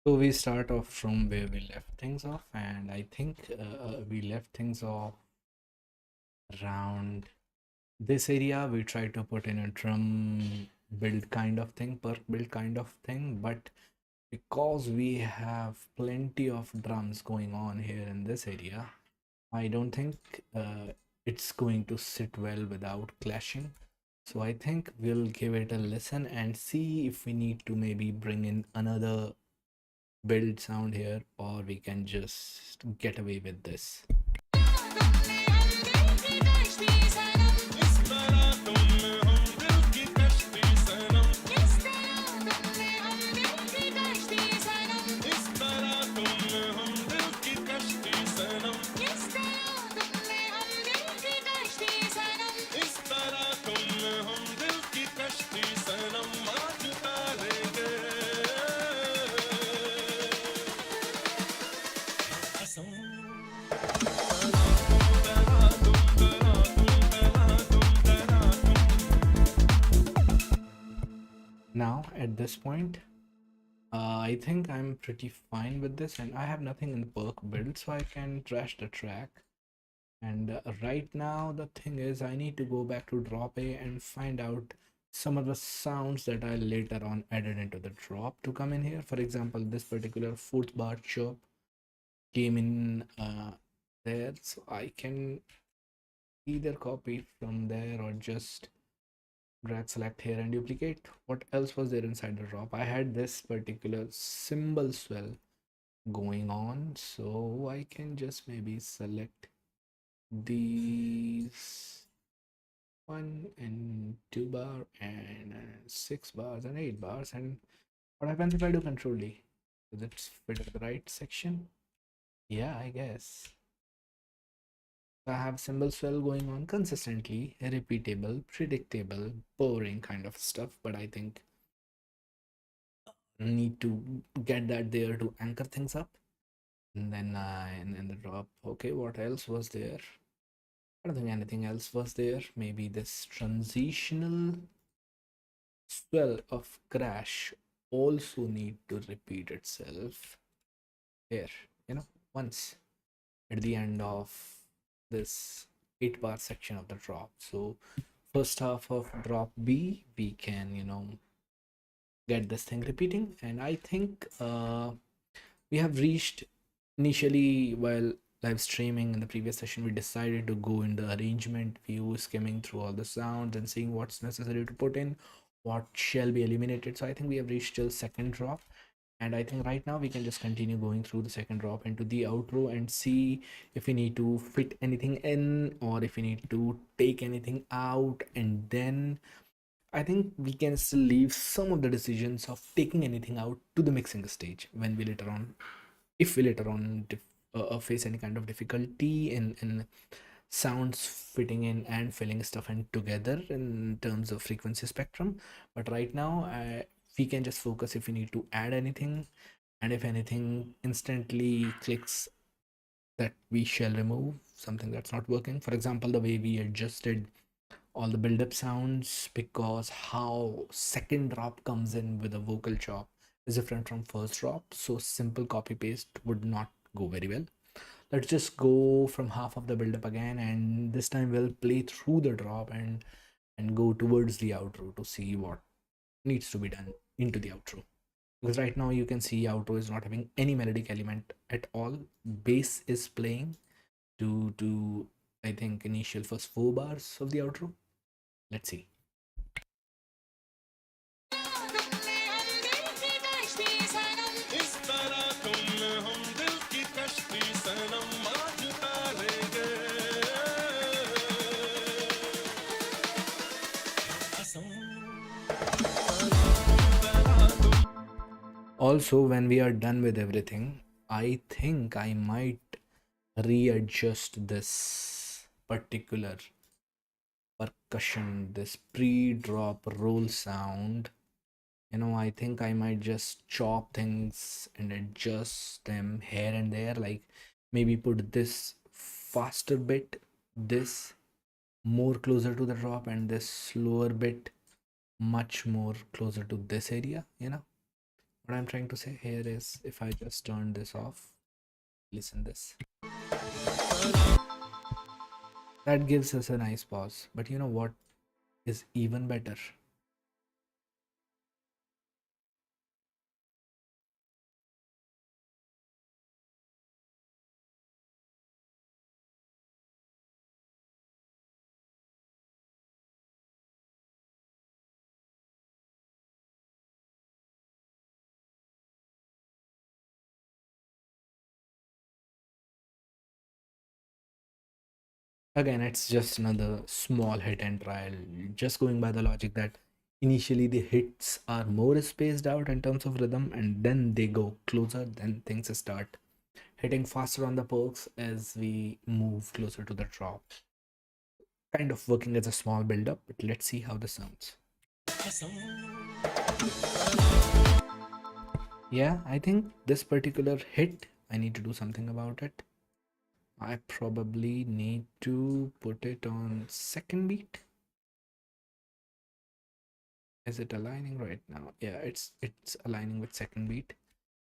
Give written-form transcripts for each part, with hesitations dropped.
So we start off from where we left things off, and I think we left things off around this area. We try to put in a drum build kind of thing, perk build kind of thing, but because we have plenty of drums going on here in this area, I don't think it's going to sit well without clashing. So I think we'll give it a listen and see if we need to maybe bring in another build sound here, or we can just get away with this. Now at this point, I think I'm pretty fine with this, and I have nothing in the perk build, so I can trash the track. And right now the thing is, I need to go back to drop A and find out some of the sounds that I later on added into the drop to come in here. For example, this particular fourth bar chirp came in there, so I can either copy from there or just drag select here and duplicate. What else was there inside the drop? I had this particular cymbal swell going on, so I can just maybe select these 1 and 2 bar and 6 bars and 8 bars. And what happens if I do control D? Does it fit in the right section? Yeah, I guess. I have cymbal swell going on consistently, repeatable, predictable, boring kind of stuff, but I think need to get that there to anchor things up. And then in the drop, okay, what else was there? I don't think anything else was there. Maybe this transitional swell of crash also need to repeat itself here, once at the end of this 8 bar section of the drop. So first half of drop B, we can, get this thing repeating. And I think we have reached, initially while live streaming in the previous session, we decided to go in the arrangement view, skimming through all the sounds and seeing what's necessary to put in, what shall be eliminated. So I think we have reached till second drop, and I think right now we can just continue going through the second drop into the outro and see if we need to fit anything in or if we need to take anything out. And then I think we can still leave some of the decisions of taking anything out to the mixing stage when we later on, if we later on face any kind of difficulty in sounds fitting in and filling stuff in together in terms of frequency spectrum. But right now we can just focus if we need to add anything, and if anything instantly clicks, that we shall remove something that's not working. For example, the way we adjusted all the build-up sounds, because how second drop comes in with a vocal chop is different from first drop, so simple copy paste would not go very well. Let's just go from half of the build-up again, and this time we'll play through the drop and go towards the outro to see what needs to be done into the outro. Because right now you can see outro is not having any melodic element at all. Bass is playing to I think initial first 4 bars of the outro. Let's see. Also, when we are done with everything, I think I might readjust this particular percussion, this pre-drop roll sound. I think I might just chop things and adjust them here and there, like maybe put this faster bit, this more closer to the drop, and this slower bit much more closer to this area. What I'm trying to say here is if I just turn this off, listen this. That gives us a nice pause. But you know what is even better? Again, it's just another small hit and trial, just going by the logic that initially the hits are more spaced out in terms of rhythm, and then they go closer, then things start hitting faster on the perks as we move closer to the drop. Kind of working as a small build up, but let's see how this sounds. Yeah, I think this particular hit, I need to do something about it. I probably need to put it on second beat. Is it aligning right now? Yeah, it's aligning with second beat.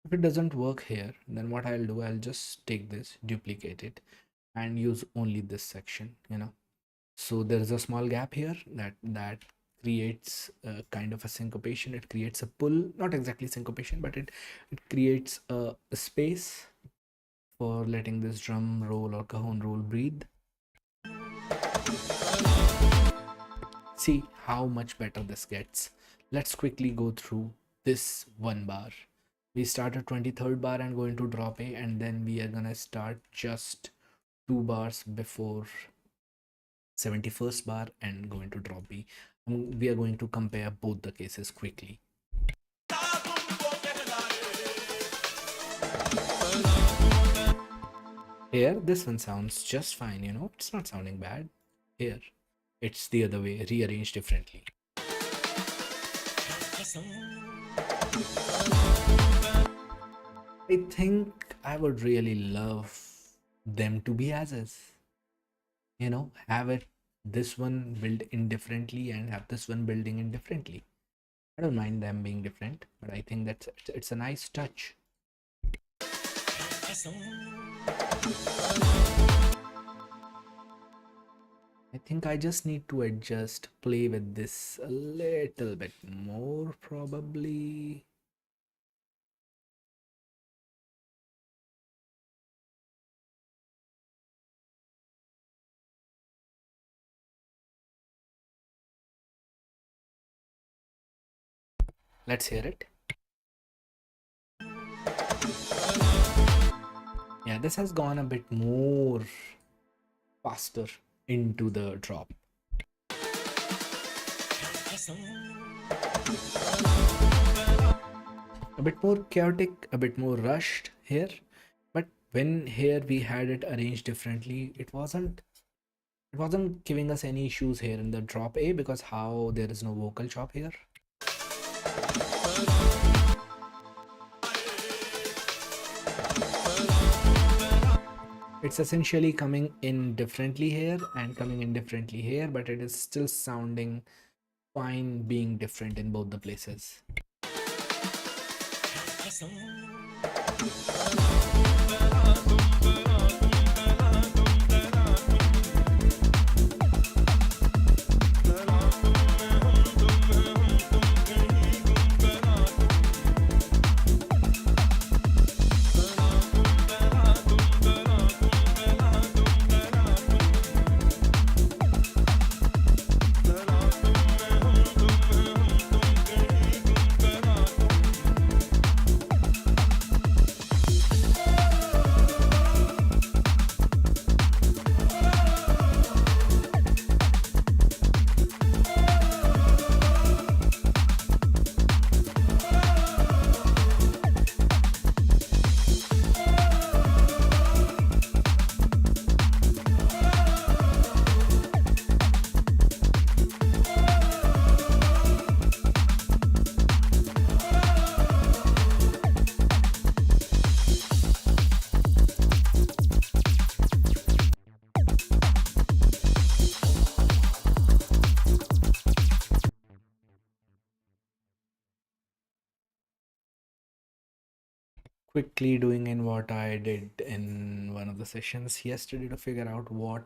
If it doesn't work here, then what I'll do, I'll just take this, duplicate it, and use only this section, you know. So there is a small gap here that creates a kind of a syncopation. It creates a pull, not exactly syncopation, but it creates a space for letting this drum roll or cajon roll breathe. See how much better this gets. Let's quickly go through this one bar. We start at 23rd bar and go into drop A, and then we are gonna start just 2 bars before 71st bar and go into drop B. We are going to compare both the cases quickly. Here, this one sounds just fine, you know, it's not sounding bad. Here, it's the other way, rearranged differently. I think I would really love them to be as is. You know, have it this one built in differently and have this one building in differently. I don't mind them being different, but I think that's it's a nice touch. I think I just need to adjust, play with this a little bit more probably. Let's hear it. Yeah, this has gone a bit more faster into the drop. A bit more chaotic, a bit more rushed here, but when here we had it arranged differently, it wasn't giving us any issues here in the drop A because how there is no vocal chop here. It's essentially coming in differently here and coming in differently here, but it is still sounding fine being different in both the places. quickly doing in what I did in one of the sessions yesterday to figure out what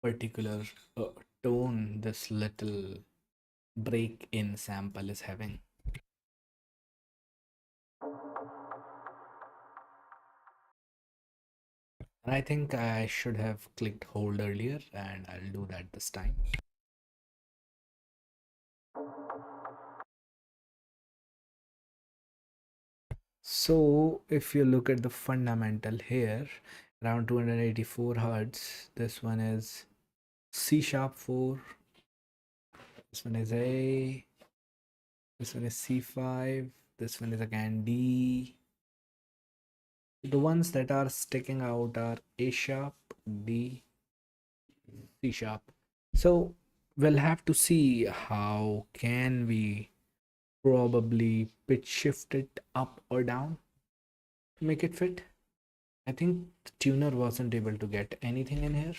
particular uh, tone this little break in sample is having. And I think I should have clicked hold earlier, and I'll do that this time. So if you look at the fundamental here, around 284 hertz, this one is C sharp 4, this one is A, this one is C5, this one is again D. The ones that are sticking out are A sharp, D, C sharp. So we'll have to see how can we probably pitch shift it up or down to make it fit. I think the tuner wasn't able to get anything in here.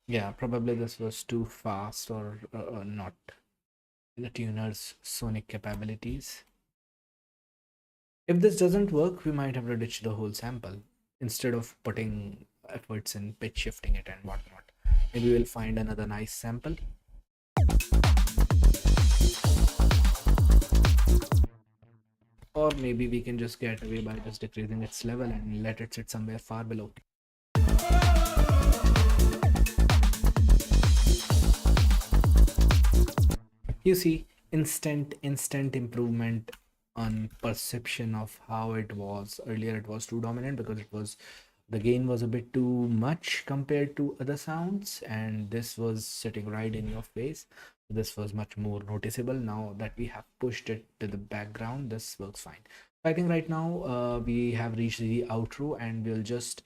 Yeah, probably this was too fast or not the tuner's sonic capabilities. If this doesn't work, we might have to ditch the whole sample instead of putting efforts in pitch shifting it and whatnot. Maybe we'll find another nice sample. Or maybe we can just get away by just decreasing its level and let it sit somewhere far below. You see instant improvement on perception of how it was earlier. It was too dominant because the gain was a bit too much compared to other sounds, and this was sitting right in your face. This was much more noticeable. Now that we have pushed it to the background, this works fine. I think right now we have reached the outro, and we'll just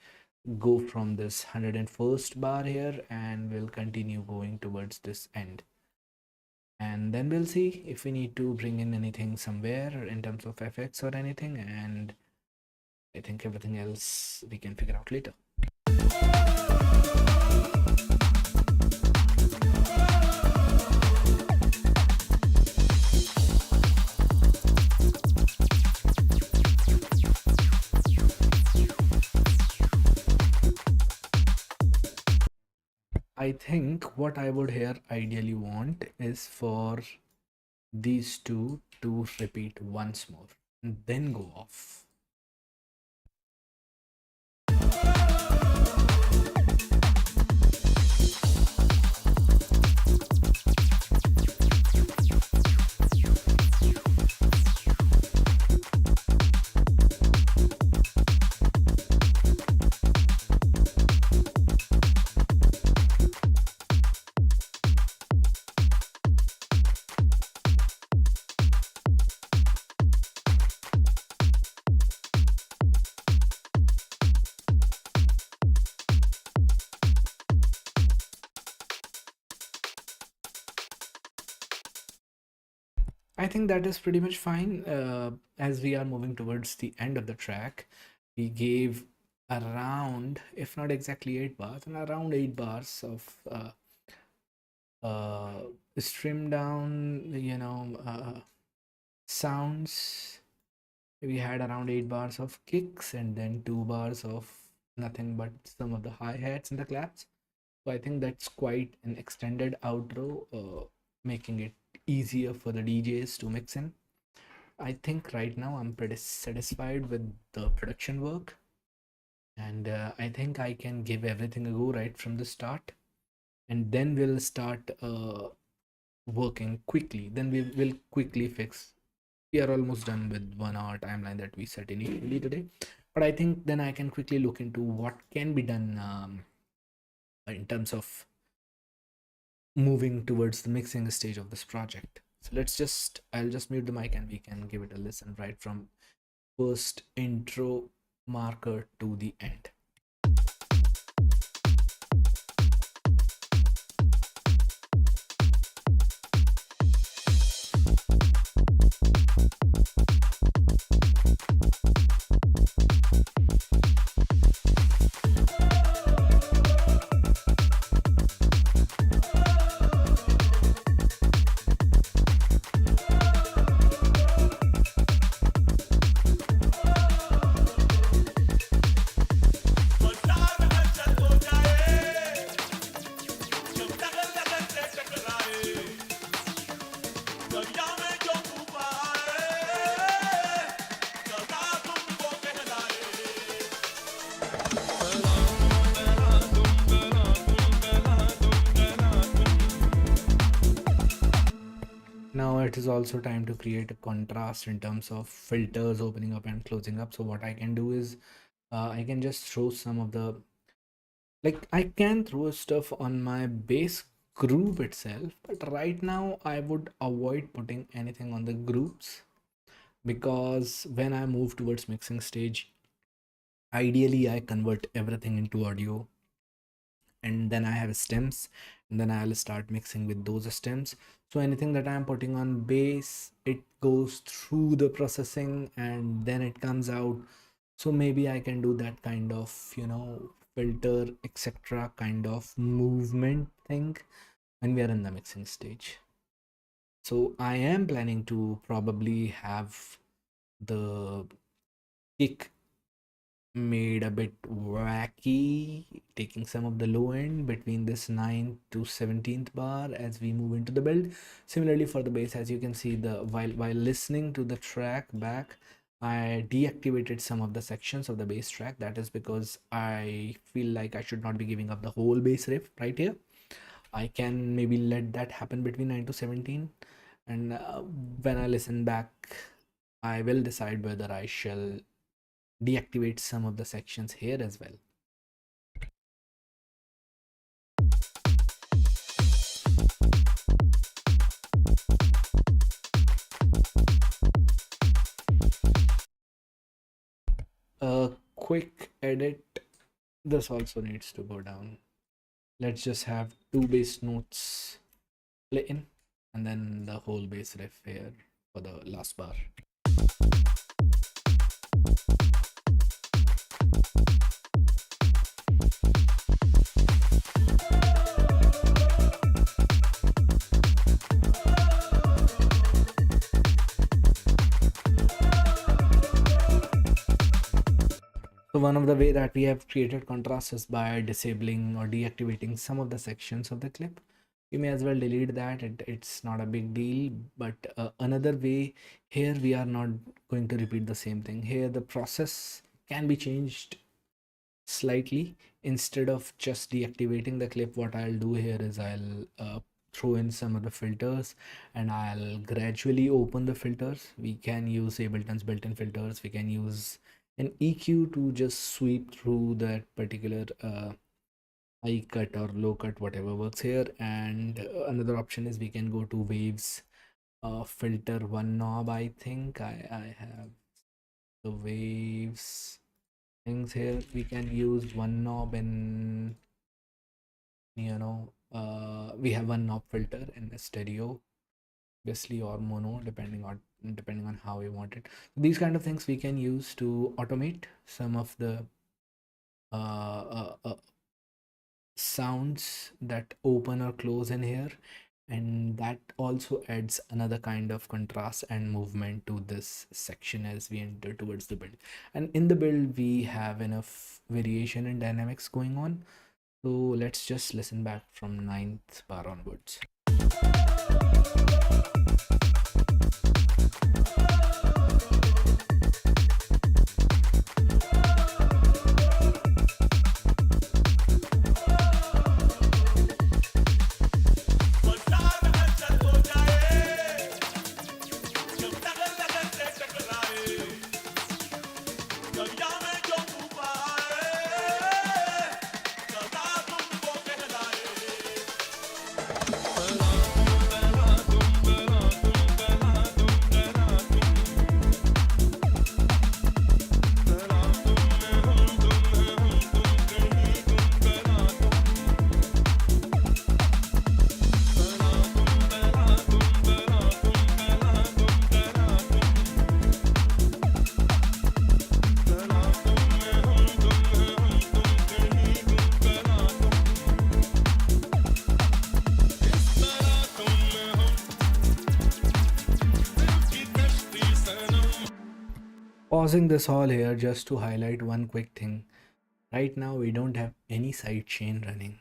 go from this 101st bar here, and we'll continue going towards this end. And then we'll see if we need to bring in anything somewhere in terms of effects or anything, and I think everything else we can figure out later. I think what I would here ideally want is for these two to repeat once more and then go off. I think that is pretty much fine. As we are moving towards the end of the track, we gave around, if not exactly 8 bars, and around 8 bars of stream down, sounds. We had around 8 bars of kicks and then 2 bars of nothing but some of the hi-hats and the claps. So I think that's quite an extended outro, making it easier for the DJs to mix in. I think right now I'm pretty satisfied with the production work, and I think I can give everything a go right from the start, and then we'll start working quickly. Then we will quickly fix. We are almost done with 1 hour timeline that we set initially today, but I think then I can quickly look into what can be done in terms of moving towards the mixing stage of this project. So I'll just mute the mic and we can give it a listen right from first intro marker to the end. Now it is also time to create a contrast in terms of filters opening up and closing up. So what I can do is I can just throw some of the, like, I can throw stuff on my bass group itself, but right now I would avoid putting anything on the groups, because when I move towards mixing stage, ideally I convert everything into audio, and then I have stems, and then I'll start mixing with those stems. So anything that I'm putting on bass, it goes through the processing and then it comes out. So maybe I can do that kind of, filter, etc., kind of movement thing when we are in the mixing stage. So I am planning to probably have the kick made a bit wacky, taking some of the low end between this 9th to 17th bar as we move into the build. Similarly for the bass, as you can see, the while listening to the track back, I deactivated some of the sections of the bass track. That is because I feel like I should not be giving up the whole bass riff right here. I can maybe let that happen between 9 to 17, and when I listen back, I will decide whether I shall deactivate some of the sections here as well. A quick edit, this also needs to go down. Let's just have two bass notes play in, and then the whole bass riff here for the last bar. So one of the way that we have created contrast is by disabling or deactivating some of the sections of the clip. You may as well delete that, it's not a big deal. But another way, here we are not going to repeat the same thing. Here the process can be changed slightly. Instead of just deactivating the clip, what I'll do here is I'll throw in some of the filters, and I'll gradually open the filters. We can use Ableton's built-in filters. We can use an EQ to just sweep through that particular high cut or low cut, whatever works here. And another option is we can go to waves, filter one knob. I think I have the waves things here. We can use one knob in, we have one knob filter in the stereo, obviously, or mono, depending on how we want it. These kind of things we can use to automate some of the sounds that open or close in here, and that also adds another kind of contrast and movement to this section as we enter towards the build. And in the build we have enough variation and dynamics going on, so let's just listen back from 9th bar onwards. Pausing this all here just to highlight one quick thing. Right now we don't have any sidechain running.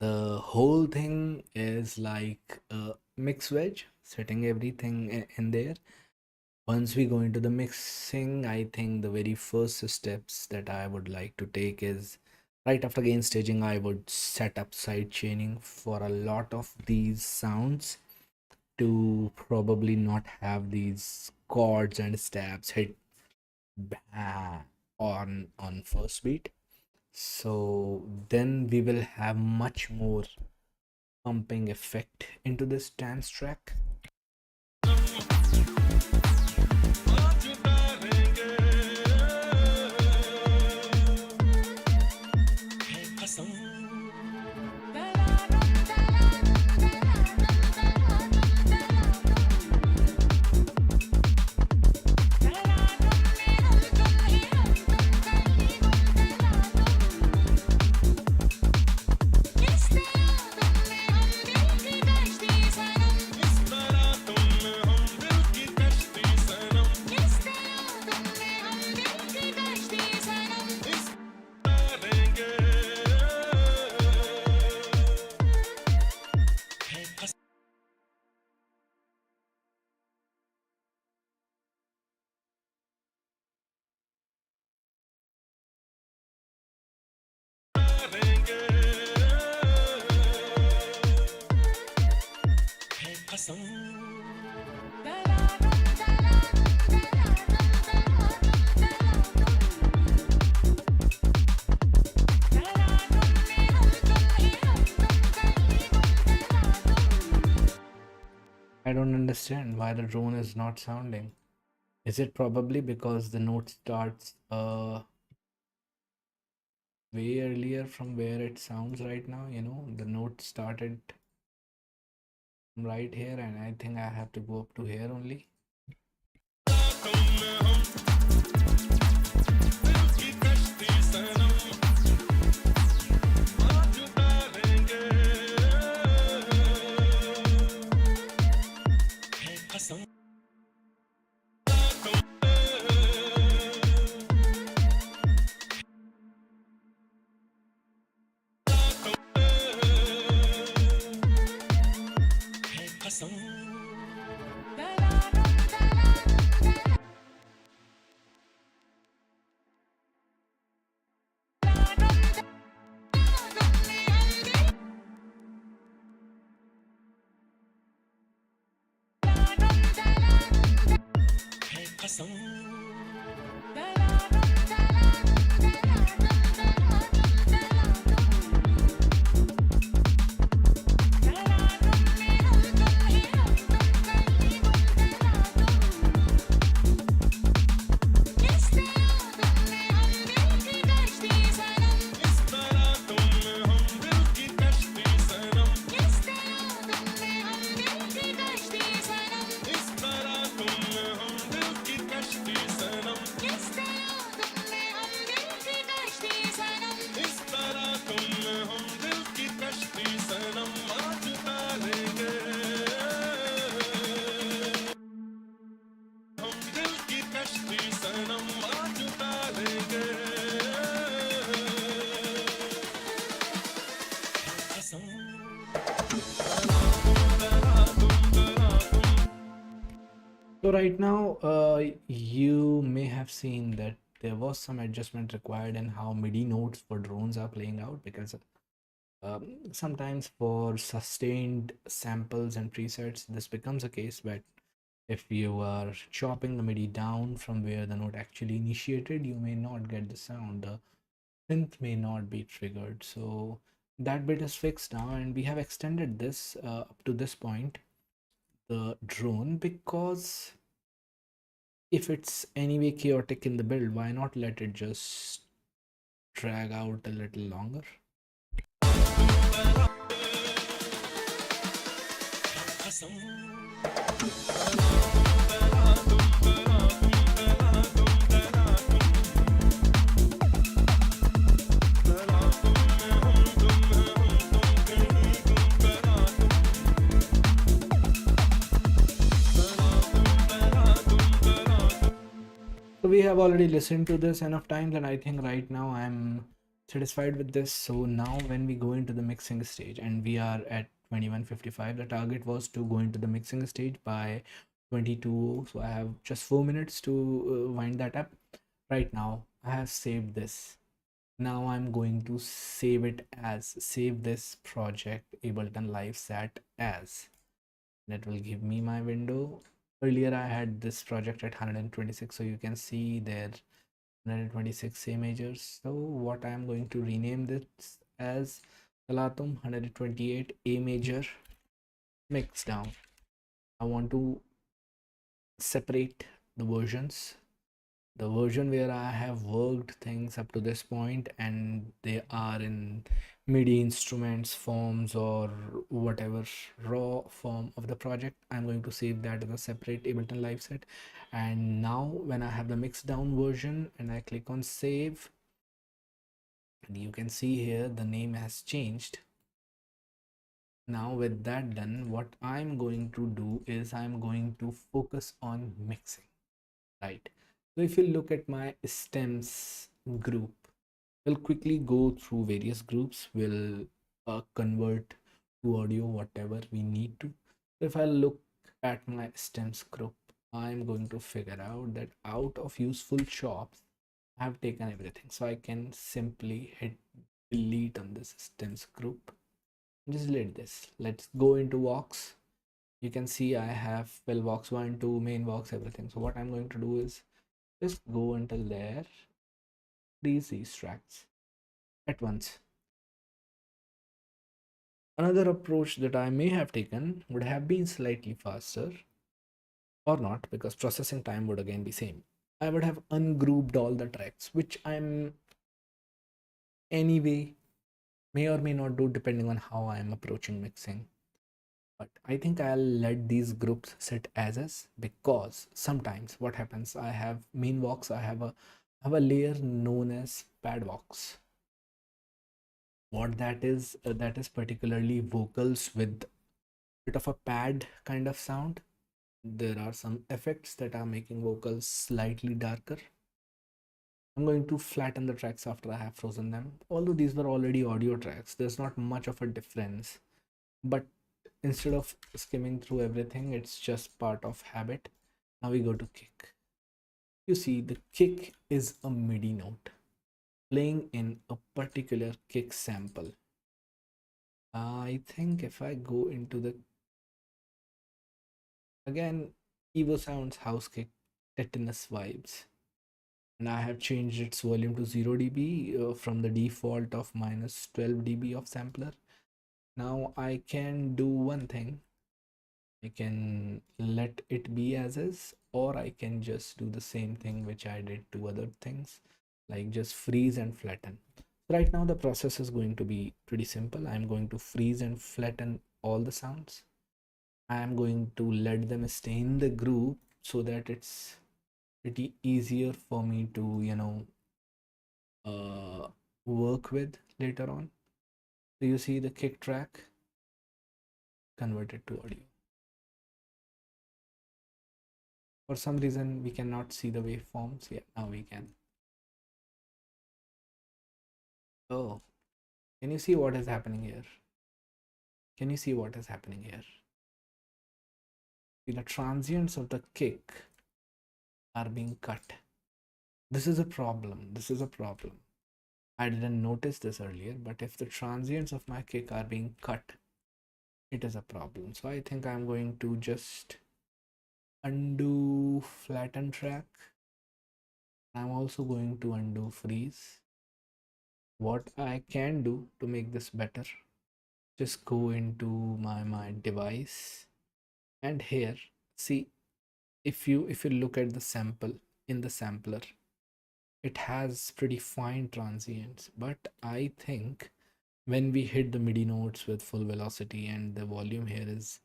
The whole thing is like a mix wedge, setting everything in there. Once we go into the mixing, I think the very first steps that I would like to take is, right after gain staging, I would set up side chaining for a lot of these sounds. to probably not have these chords and stabs hit on first beat. So then we will have much more pumping effect into this dance track. I don't understand why the drone is not sounding. Is it probably because the note starts way earlier from where it sounds right now? You know, the note started right here, and I think I have to go up to here only. So right now, you may have seen that there was some adjustment required in how MIDI notes for drones are playing out, because sometimes for sustained samples and presets, this becomes a case. But if you are chopping the MIDI down from where the note actually initiated, you may not get the sound. The synth may not be triggered. So that bit is fixed now, and we have extended this up to this point, the drone, because if it's anyway chaotic in the build, why not let it just drag out a little longer? So we have already listened to this enough times, and I think right now I'm satisfied with this. So now when we go into the mixing stage, and we are at 21:55, the target was to go into the mixing stage by 22. So I have just 4 minutes to wind that up. Right now I have saved this. Now I'm going to save it as, save this project Ableton Live Sat as. and it will give me my window. Earlier I had this project at 126, so you can see there 126 images. So what I am going to rename this as Tala Tum 128 A major mix down. I want to separate the versions, the version where I have worked things up to this point and they are in MIDI instruments forms or whatever raw form of the project. I'm going to save that as a separate Ableton live set. And now when I have the mixed down version and I click on save, and you can see here the name has changed. Now with that done, what I'm going to do is I'm going to focus on mixing, right? So if you look at my stems group, we'll quickly go through various groups. We'll convert to audio whatever we need to. So if I look at my stems group, I'm going to figure out that out of useful chops, I have taken everything. So I can simply hit delete on this stems group. Just delete this. Let's go into Vox. You can see I have well Vox 1, 2, main Vox, everything. So what I'm going to do is just go until there, freeze these tracks at once. Another approach that I may have taken would have been slightly faster or not, because processing time would again be same. I would have ungrouped all the tracks, which I'm anyway may or may not do depending on how I'm approaching mixing. But I think I'll let these groups sit as is, because sometimes what happens, I have main Vox, I have a layer known as pad Vox. What that is particularly vocals with bit of a pad kind of sound. There are some effects that are making vocals slightly darker. I'm going to flatten the tracks after I have frozen them. Although these were already audio tracks, there's not much of a difference. But instead of skimming through everything, it's just part of habit. Now we go to kick. You see, the kick is a MIDI note playing in a particular kick sample. I think if I go into the again, Evo Sounds house kick tetanus vibes, and I have changed its volume to 0 dB from the default of minus 12 dB of sampler. Now I can do one thing. I can let it be as is, or I can just do the same thing which I did to other things, like just freeze and flatten. Right now the process is going to be pretty simple. I'm going to freeze and flatten all the sounds. I am going to let them stay in the group so that it's pretty easier for me to, uh, work with later on. So you see the kick track converted to audio. For some reason, we cannot see the waveforms. Yeah, now we can. Oh, can you see what is happening here? Can you see what is happening here? See, the transients of the kick are being cut. This is a problem. This is a problem. I didn't notice this earlier, but if the transients of my kick are being cut, it is a problem. So I think I'm going to just undo flatten track. I'm also going to undo freeze. What I can do to make this better, just go into my device, and here, see, if you look at the sample in the sampler, it has pretty fine transients, but I think when we hit the MIDI notes with full velocity and the volume here is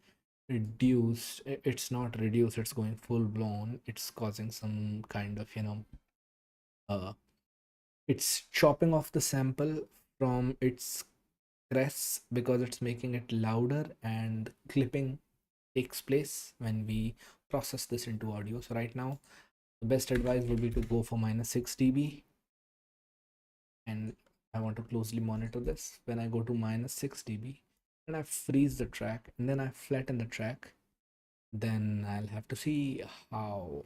reduced, it's not reduced, it's going full blown, it's causing some kind of, uh it's chopping off the sample from its crest because it's making it louder, and clipping takes place when we process this into audio. So right now the best advice would be to go for minus 6 dB, and I want to closely monitor this. When I go to minus 6 dB and I freeze the track and then I flatten the track, then I'll have to see how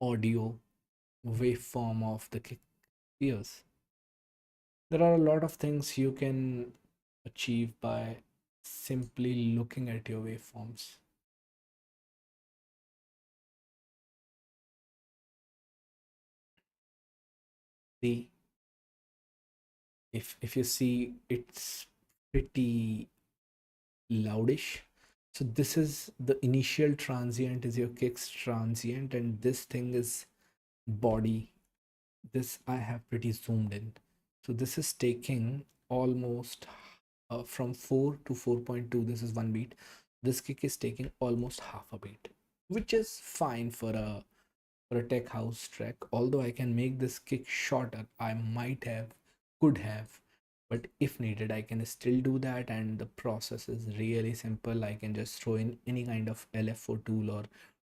audio waveform of the kick appears. There are a lot of things you can achieve by simply looking at your waveforms. See, if you see, it's pretty loudish. So this is the initial transient is your kicks transient, and this thing is body. This I have pretty zoomed in. So this is taking almost from 4 to 4.2. This is one beat. This kick is taking almost half a beat, which is fine for a tech house track. Although I can make this kick shorter, I might have, could have, but if needed, I can still do that. And the process is really simple. I can just throw in any kind of LFO tool or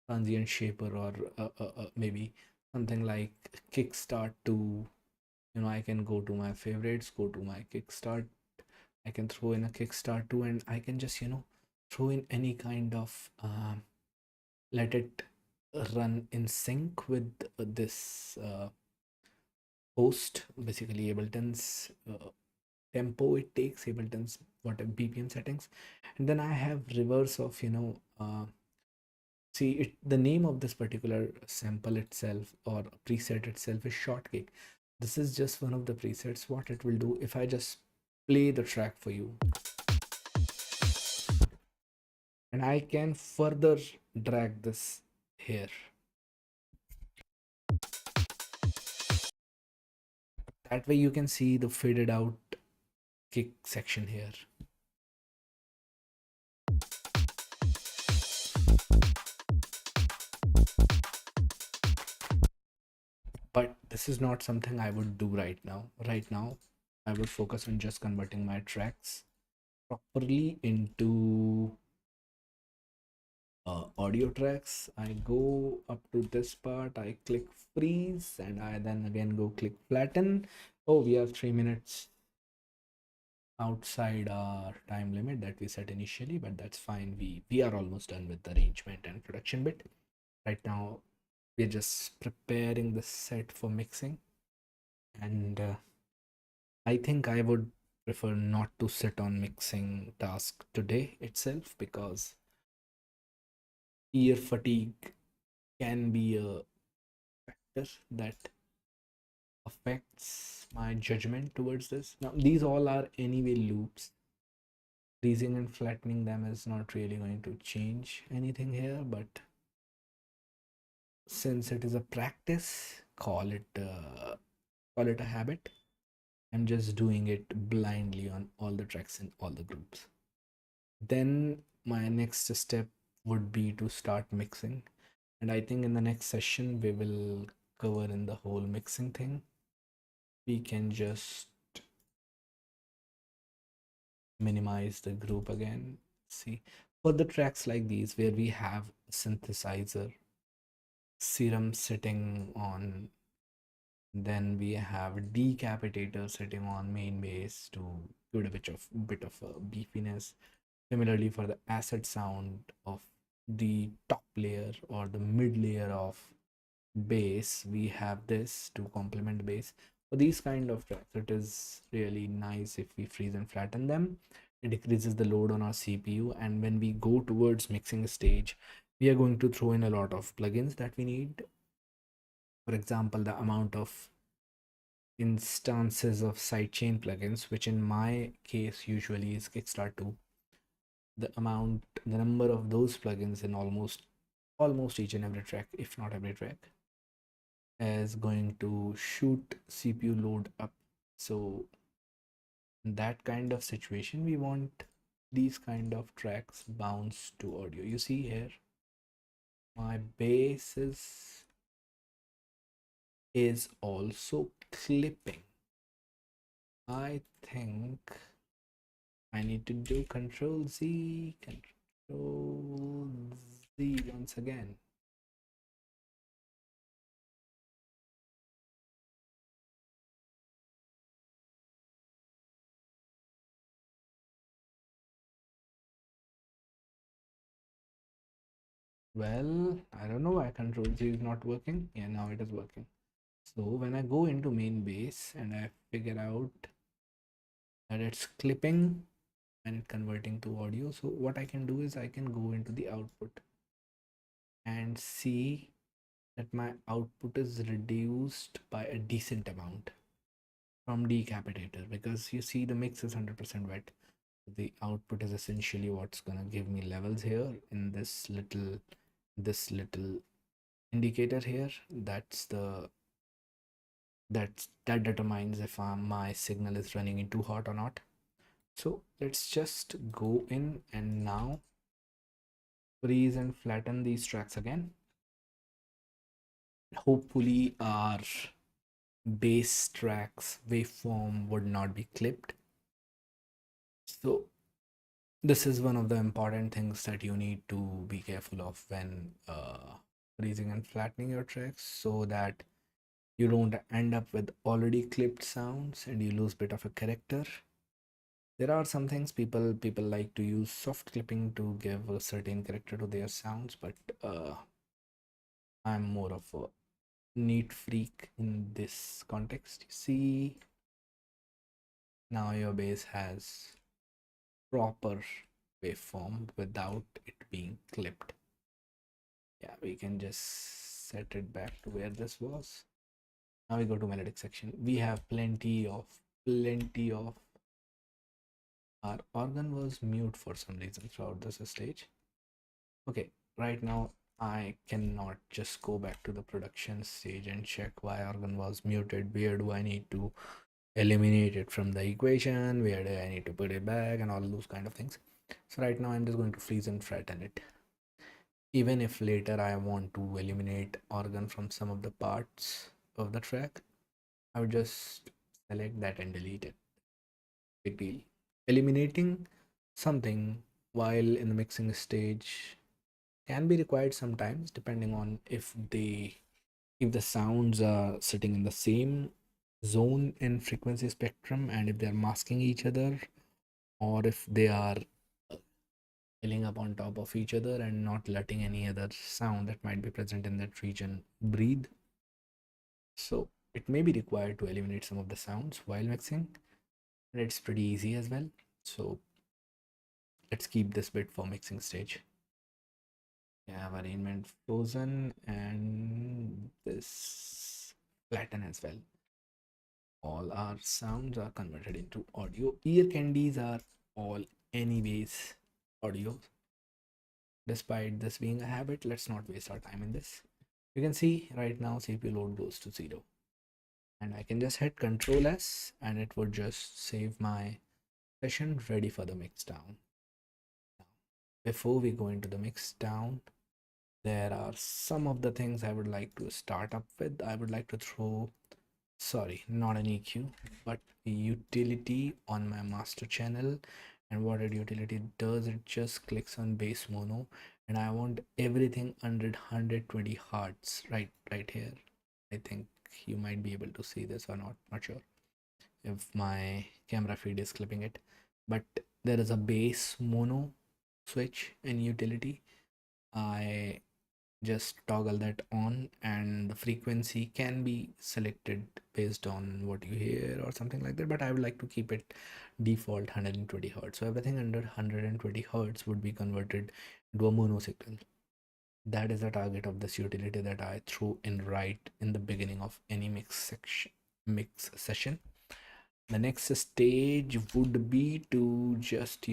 transient shaper, or maybe something like kickstart to, I can go to my favorites, go to my kickstart. I can throw in a kickstart too, and I can just, throw in any kind of let it run in sync with this host, basically Ableton's tempo it takes, Ableton's whatever BPM settings. And then I have reverse of, see it, the name of this particular sample itself or preset itself is shortcake. This is just one of the presets. What it will do, if I just play the track for you, and I can further drag this here. That way you can see the faded out kick section here. But this is not something I would do right now. Right now, I would focus on just converting my tracks properly into audio tracks. I go up to this part, I click freeze, and I then again go click flatten. Oh, we have 3 minutes outside our time limit that we set initially, but that's fine. We are almost done with the arrangement and production bit. Right now, we're just preparing the set for mixing, and I think I would prefer not to sit on mixing task today itself, because ear fatigue can be a factor that affects my judgment towards this. Now, these all are anyway loops. Freezing and flattening them is not really going to change anything here, but since it is a practice, call it a habit. I'm just doing it blindly on all the tracks in all the groups. Then my next step would be to start mixing. And I think in the next session, we will cover in the whole mixing thing. We can just minimize the group again. See, for the tracks like these, where we have a synthesizer, serum sitting on, then we have decapitator sitting on main bass to give it a bit of a beefiness. Similarly, for the acid sound of the top layer or the mid layer of bass, we have this to complement bass. For these kind of tracks, it is really nice if we freeze and flatten them. It decreases the load on our CPU, and when we go towards mixing stage, we are going to throw in a lot of plugins that we need. For example, the amount of instances of sidechain plugins, which in my case usually is Kickstart 2, the number of those plugins in almost each and every track, if not every track, is going to shoot CPU load up. So in that kind of situation, we want these kind of tracks bounce to audio. You see here, my bass is also clipping. I think I need to do Control Z once again. Well, I don't know why Control Z is not working. Yeah, now it is working. So when I go into main bass and I figure out that it's clipping, and it converting to audio. So what I can do is I can go into the output and see that my output is reduced by a decent amount from decapitator, because you see the mix is 100% wet. The output is essentially what's gonna give me levels here in this little indicator here. That determines if my signal is running in too hot or not. So let's just go in and now freeze and flatten these tracks again. Hopefully our bass tracks waveform would not be clipped. So this is one of the important things that you need to be careful of when freezing and flattening your tracks, so that you don't end up with already clipped sounds and you lose bit of a character. There are some things people like to use soft clipping to give a certain character to their sounds, but I'm more of a neat freak in this context. You see, now your bass has proper waveform without it being clipped. Yeah, we can just set it back to where this was. Now we go to melodic section. We have plenty of our organ was mute for some reason throughout this stage. Okay, right now I cannot just go back to the production stage and check why organ was muted. Where do I need to eliminate it from the equation? Where do I need to put it back, and all those kind of things? So right now I'm just going to freeze and flatten it. Even if later I want to eliminate organ from some of the parts of the track, I would just select that and delete it. Big deal. Eliminating something while in the mixing stage can be required sometimes, depending on if the sounds are sitting in the same zone in frequency spectrum, and if they're masking each other, or if they are filling up on top of each other and not letting any other sound that might be present in that region breathe. So it may be required to eliminate some of the sounds while mixing, and it's pretty easy as well. So let's keep this bit for mixing stage. We have arrangement frozen and this flatten as well. All our sounds are converted into audio. Ear candies are all anyways audio. Despite this being a habit, let's not waste our time in this. You can see right now CPU load goes to 0, and I can just hit Control S and it would just save my session ready for the mix down. Before we go into the mix down, there are some of the things I would like to start up with. I would like to throw, sorry, not an EQ, but a utility on my master channel. And what a utility does, it just clicks on bass mono, and I want everything under 120 hertz right here. I think you might be able to see this or not sure if my camera feed is clipping it, but there is a bass mono switch in utility. I just toggle that on, and the frequency can be selected based on what you hear or something like that, but I would like to keep it default 120 hertz. So everything under 120 hertz would be converted into a mono signal. That is the target of this utility that I threw in right in the beginning of any mix session. The next stage would be to just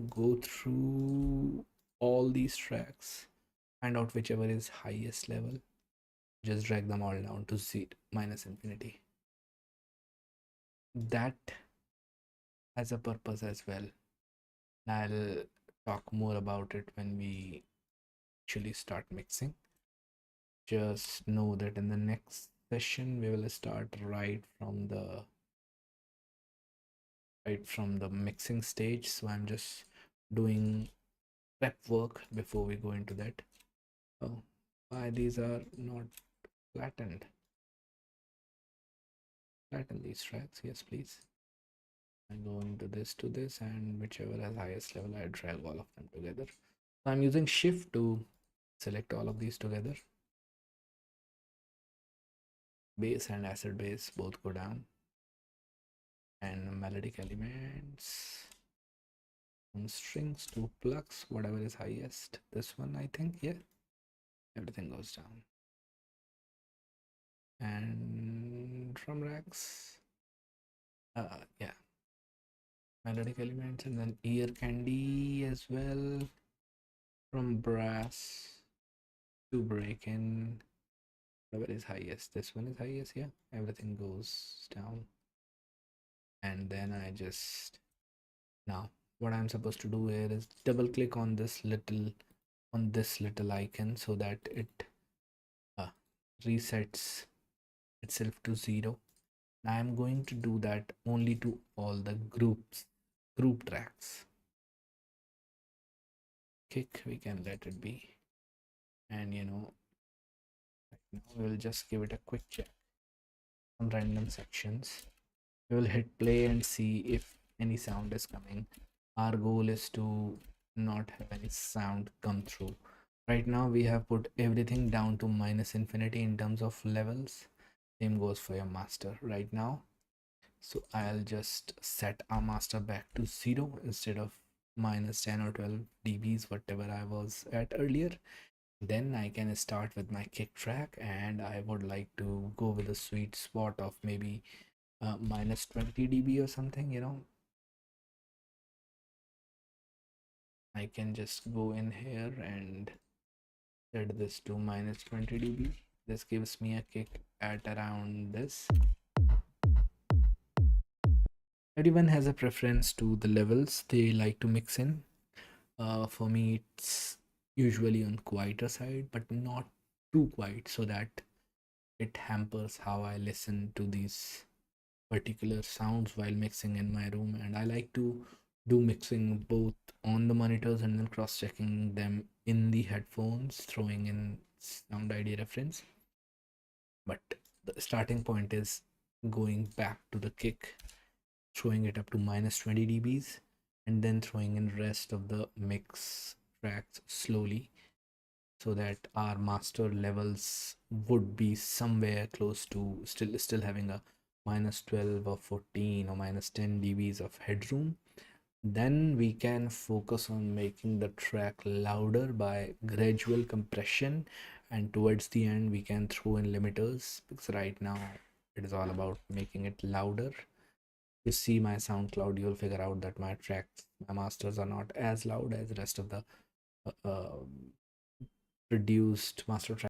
go through all these tracks, find out whichever is highest level, just drag them all down to zero minus infinity. That has a purpose as well. I'll talk more about it when we actually start mixing. Just know that in the next session we will start right from the mixing stage. So I'm just doing prep work before we go into that. Oh, why these are not flattened? Flatten these tracks, yes please. I go into this to this, and whichever has highest level, I drag all of them together. So I'm using shift to select all of these together. Bass and acid bass both go down, and melodic elements From strings to plugs, whatever is highest. This one, I think, yeah, everything goes down. And drum racks, yeah, melodic elements, and then ear candy as well. From brass to break in, whatever is highest. This one is highest, yeah, everything goes down. And then I just, now what I'm supposed to do here is double click on this little icon so that it uh, resets itself to 0. I'm going to do that only to all the group tracks. Kick, we can let it be. And right now we'll just give it a quick check on random sections. We will hit play and see if any sound is coming. Our goal is to not have any sound come through. Right now we have put everything down to minus infinity in terms of levels. Same goes for your master right now. So I'll just set our master back to 0 instead of minus 10 or 12 dBs, whatever I was at earlier. Then I can start with my kick track, and I would like to go with a sweet spot of maybe minus 20 dB or something. I can just go in here and set this to minus 20 dB. This gives me a kick at around this. Everyone has a preference to the levels they like to mix in. For me, it's usually on quieter side, but not too quiet so that it hampers how I listen to these particular sounds while mixing in my room. And I like to do mixing both on the monitors and then cross-checking them in the headphones, throwing in sound ID reference. But the starting point is going back to the kick, throwing it up to minus 20 dBs, and then throwing in rest of the mix tracks slowly so that our master levels would be somewhere close to still having a minus 12 or 14 or minus 10 dBs of headroom. Then we can focus on making the track louder by gradual compression, and towards the end we can throw in limiters, because right now it is all about making it louder. You see my SoundCloud, you'll figure out that my tracks, my masters are not as loud as the rest of the uh, uh, produced master tracks.